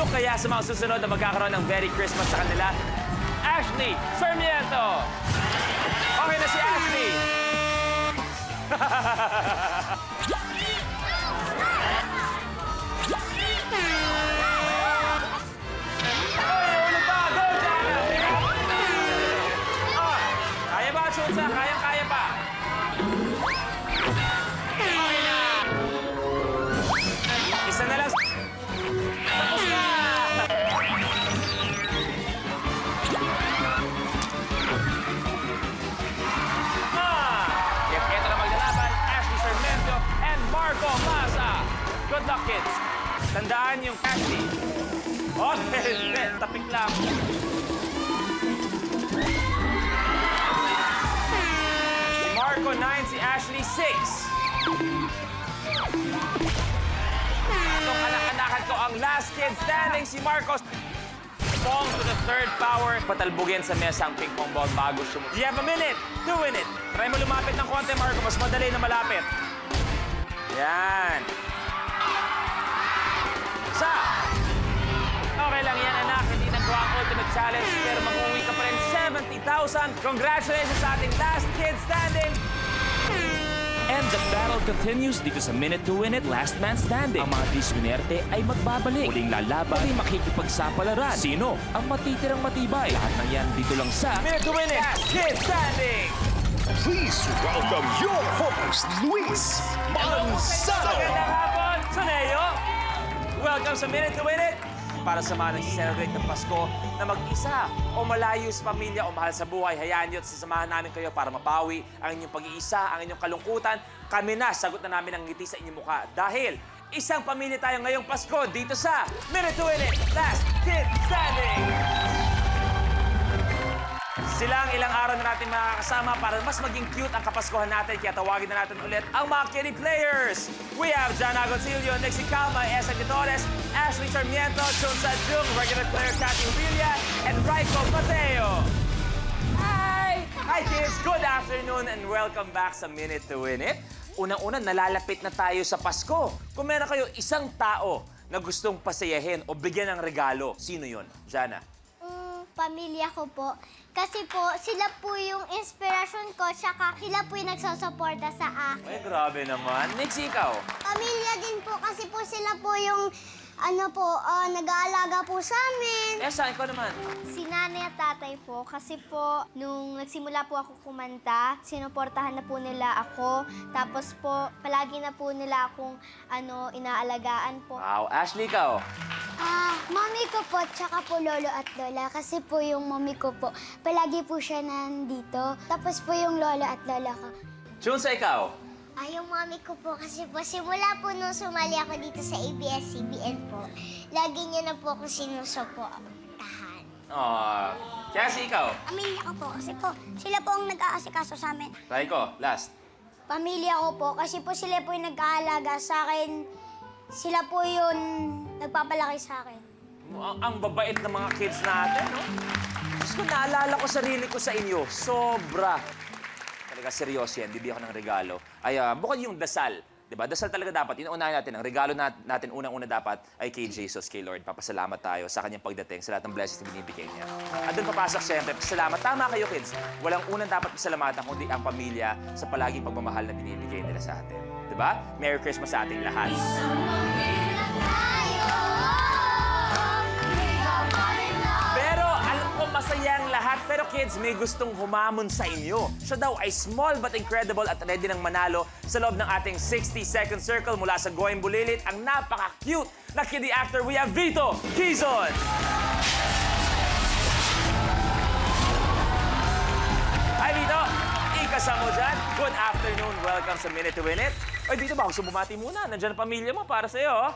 Sino kaya sa mga susunod na magkakaroon ng Merry Christmas sa kanila? Ashley Sarmiento! Okay na si Ashley! Oy, ulit pa! Go, Jana! Kaya ba, Chunsa? Kaya pa! Okay na! Isa na lang. Tapos na! Ito na maglalaban, Ashley Sarmiento and Marco Masa. Good luck, kids. Tandaan yung Ashley. Oh, hindi. Tapik lang. Si Marco 9, si Ashley 6. Itong anak-anakan ko ang last kid standing, si Marcos. Pong to the third power. Patalbugin sa mesa ang ping-pong ball bago sumunod. You have a minute to win it. Try mo lumapit ng konti, Marco. Mas madali na malapit. Yan. Sa. Okay lang yan, anak. Hindi nagawa ang ultimate challenge, pero mag-uwi ka pa rin 70,000. Congratulations sa ating last kid standing. And the battle continues dito sa Minute to Win It, Last Man Standing. Ang mga diswinerte ay magbabalik. Muling lalaban, muling makikipagsapalaran. Sino ang matitirang matibay? Lahat ng yan dito lang sa Minute to win it, last kid standing. Please welcome your host, Luis Manzano. Magandang hapon, Soneo. Welcome sa Minute to Win It. Para sa mga nagsiselebrate ng Pasko na mag-isa o malayo sa pamilya o mahal sa buhay, hayaan niyo at sasamahan namin kayo para mapawi ang inyong pag-iisa, ang inyong kalungkutan. Kami na, sagot na namin ang ngiti sa inyong mukha. Dahil isang pamilya tayo ngayong Pasko dito sa Minute to Win It, Last Kid Standing. Sila ang ilang araw na natin makakasama para mas maging cute ang kapaskuhan natin. Kaya tawagin na natin ulit ang mga kiddie players. We have Jana Agoncillo, Nixie Calma, Esa Gitores, Ashley Sarmiento, Chunsa Jung, regular player Cathy Villa, and Raiko Mateo. Hi! Hi kids! Good afternoon and welcome back sa Minute to Win It. Unang-una, nalalapit na tayo sa Pasko. Kung meron kayo isang tao na gustong pasayahin o bigyan ng regalo, sino yun? Jana? Pamilya ko po. Kasi po, sila po yung inspirasyon ko, tsaka sila po yung nagsusuporta sa akin. Ay, grabe naman. Nixie, ikaw? Pamilya din po, kasi po sila po yung, nag-aalaga po sa amin. Esa, ikaw naman. Si nanay at tatay po, kasi po, nung nagsimula po ako kumanta, sinuportahan na po nila ako. Tapos po, palagi na po nila akong, inaalagaan po. Wow. Ashley, ikaw? Mami ko po, tsaka po lolo at lola. Kasi po yung mami ko po, palagi po siya nandito. Tapos po yung lolo at lola ko. Chunsa, ikaw? Yung mami ko po, kasi po, simula po nung sumali ako dito sa ABS-CBN po, lagi niya na po ako sinusuportahan. Cassie, ikaw? Pamilya ko po, kasi po, sila po ang nag-aasikaso sa amin. Raiko, last. Pamilya ko po, kasi po sila po yung nag-aalaga sa akin. Sila po yung nagpapalaki sa akin. Ang babait ng mga kids natin, no? Diyos ko, naalala ko sarili ko sa inyo. Sobra. Talaga seryoso yan. Bibigyan ko ng regalo. Ay, bukod yung dasal. Diba? Dasal talaga dapat. Inuunahin natin. Ang regalo natin unang-una dapat ay kay Jesus, kay Lord. Papasalamat tayo sa kanyang pagdating, sa lahat ng blessings na binibigay niya. At doon papasok siyempre, pasalamat. Tama kayo, kids. Walang unang dapat pasalamatan kundi ang pamilya sa palaging pagmamahal na binibigay nila sa atin. Diba? Merry Christmas sa ating lahat. Pero alam ko masaya ang lahat. Pero kids, may gustong humamon sa inyo. Siya daw ay small but incredible at ready ng manalo sa loob ng ating 60-second circle mula sa Goyang Bulilit. Ang napaka-cute na kiddie actor, we have Vito Quizon! Hi, Vito! Ikasama mo dyan. Good afternoon. Welcome sa Minute to Win It. Oy, Vito, baka gusto bumati muna. Nandiyan ang pamilya mo para sa'yo, oh.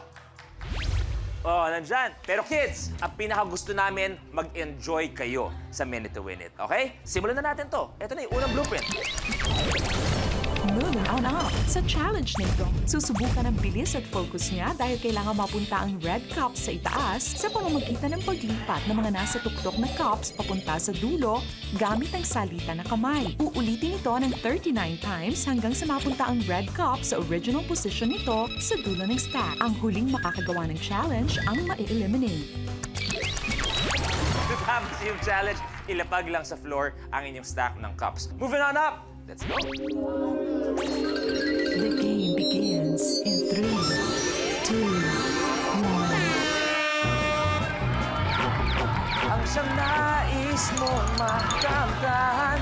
Oh, nandyan. Pero kids, ang pinakagusto namin, mag-enjoy kayo sa Minute to Win It. Okay? Simulan na natin to. Ito na yung unang blueprint. Moon on up. Sa challenge na ito, susubukan ang bilis at focus niya dahil kailangan mapunta ang red cups sa itaas sa pamamagitan ng paglipat ng mga nasa tuktok na cups papunta sa dulo gamit ang salita na kamay. Uulitin ito ng 39 times hanggang sa mapunta ang red cup sa original position nito sa dulo ng stack. Ang huling makakagawa ng challenge ang ma-eliminate. Tapos yung challenge, ilapag lang sa floor ang inyong stack ng cups. Moving on up! Let's go! The game begins in 3, 2, 1. Ang siyang nais mong makamtan.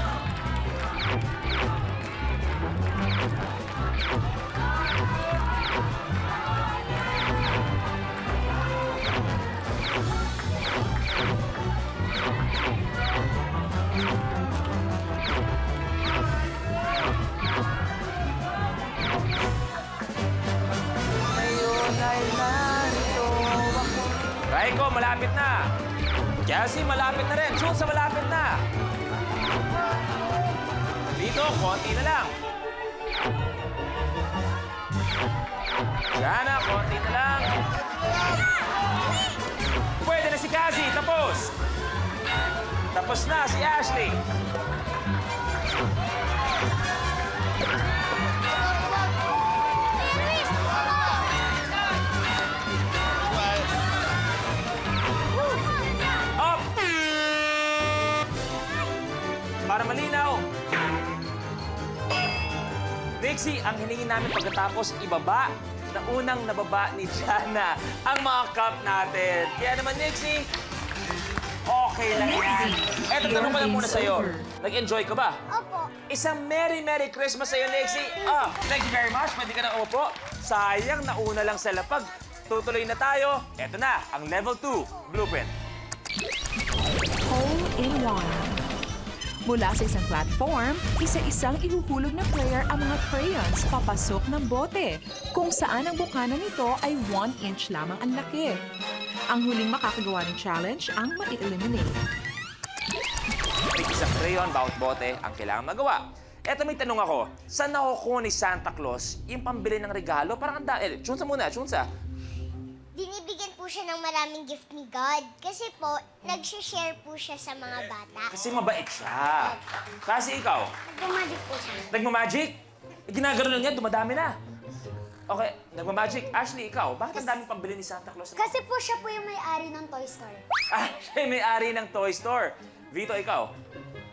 Ngayon ay narito ako. Raiko, malapit na. Cassie, malapit na rin. Chunsa, malapit na. Dito, konti na lang. Jana, konti na lang. Pwede na si Cassie. Tapos. Tapos na si Ashley. Up! Para malinaw. Dixie, ang hiningin namin pagkatapos ibaba na unang nababa ni Jana ang mga cup natin. Kaya naman, Dixie, okay lang yan. Eto, tanong ko lang muna sa'yo. Nag-enjoy ka ba? Opo. Isang Merry Christmas sa'yo, Nixie. Thank you very much. Pwede ka na umupo. Sayang, nauna lang sa lapag. Tutuloy na tayo. Eto na, ang level 2 blueprint. Hole in one. Mula sa isang platform, isa-isang ihuhulog na player ang mga crayons papasok ng bote, kung saan ang bukana nito ay 1 inch lamang ang laki. Ang huling makakagawa ng challenge ang ma-eliminate. May isang crayon, bawat bote, ang kailangan magawa. Eto, may tanong ako. Saan nakukuha ni Santa Claus yung pambili ng regalo? Parang ang dahil. Chunsa muna, Chunsa. Binibigyan po siya ng maraming gift ni God. Kasi po, nag-share po siya sa mga bata. Kasi mabait siya. Kasi ikaw, Nagmamagic po siya. nagmamagic? Ginagano lang yan, dumadami na. Okay, nagmamagic. Ashley, ikaw, bakit ang daming pambili ni Santa Claus? Kasi po siya po yung may-ari ng toy store. Ah, siya yung may-ari ng toy store. Vito, ikaw.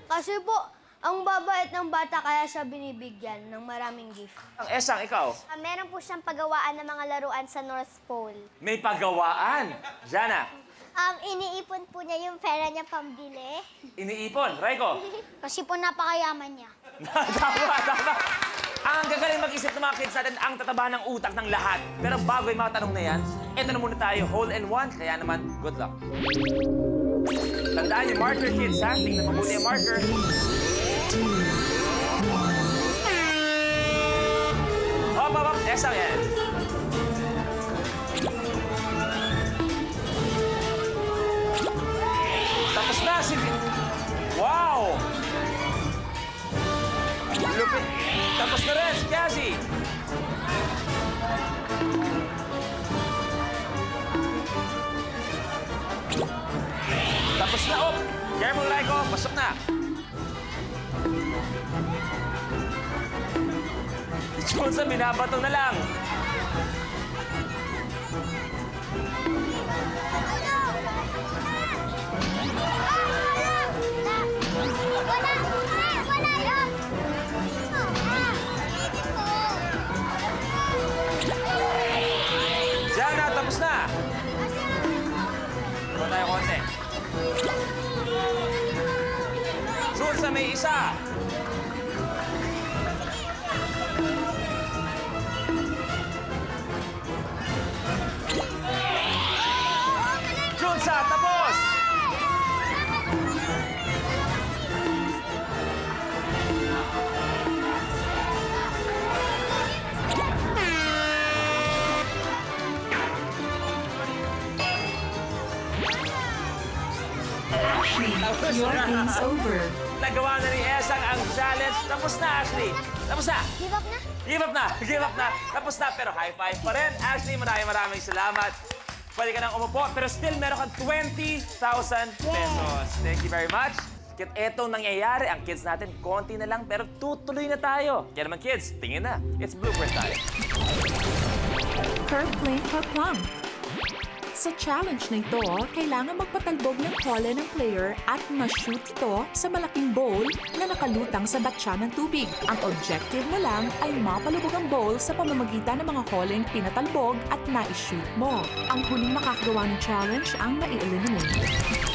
Kasi po, ang babait ng bata kaya siya binibigyan ng maraming gift. Ang Esang, ikaw. Meron po siyang pagawaan ng mga laruan sa North Pole. May pagawaan. Jana, Iniipon po niya yung pera niya pambili. iniipon. Raiko. Kasi po napakayaman niya. Tama. Ang gagaling mag-isip ng mga kids natin, ang tataba ng utak ng lahat. Pero bago yung mga tanong na yan, eto na muna tayo, hole in one. Kaya naman, good luck. Tandaan yung marker, kids, ha? Tingnan mabuti yung marker. Hop. Esang yan. Tapos na si... Wow! Lupit. Tapos na rin si Cassie. Tapos na, oh! Careful, Raiko. Pasok na. Chunsa, binabato na lang. Wala yun! Jana, tapos na. Ito tayo konti. Chunsa, may isa. Chunsa, tapos. Your game's over. nagawa na ni Esang ang challenge. Tapos na, Ashley. Tapos na. Give up na? Give up na. Give up na. Tapos na, pero high five pa rin. Ashley, maraming salamat. Pwede ka nang umupo, pero still meron kang 20,000 pesos. Thank you very much. Kaya etong nangyayari, ang kids natin, konti na lang, pero tutuloy na tayo. Kaya naman kids, tingin na. It's blooper time. Curve lane per plum. Sa challenge na ito, kailangan magpatalbog ng hole ng player at ma-shoot ito sa malaking bowl na nakalutang sa batya ng tubig. Ang objective mo lang ay mapalubog ang bowl sa pamamagitan ng mga holeng pinatalbog at na-shoot mo. Ang huling makakagawa ng challenge ang na-eliminate.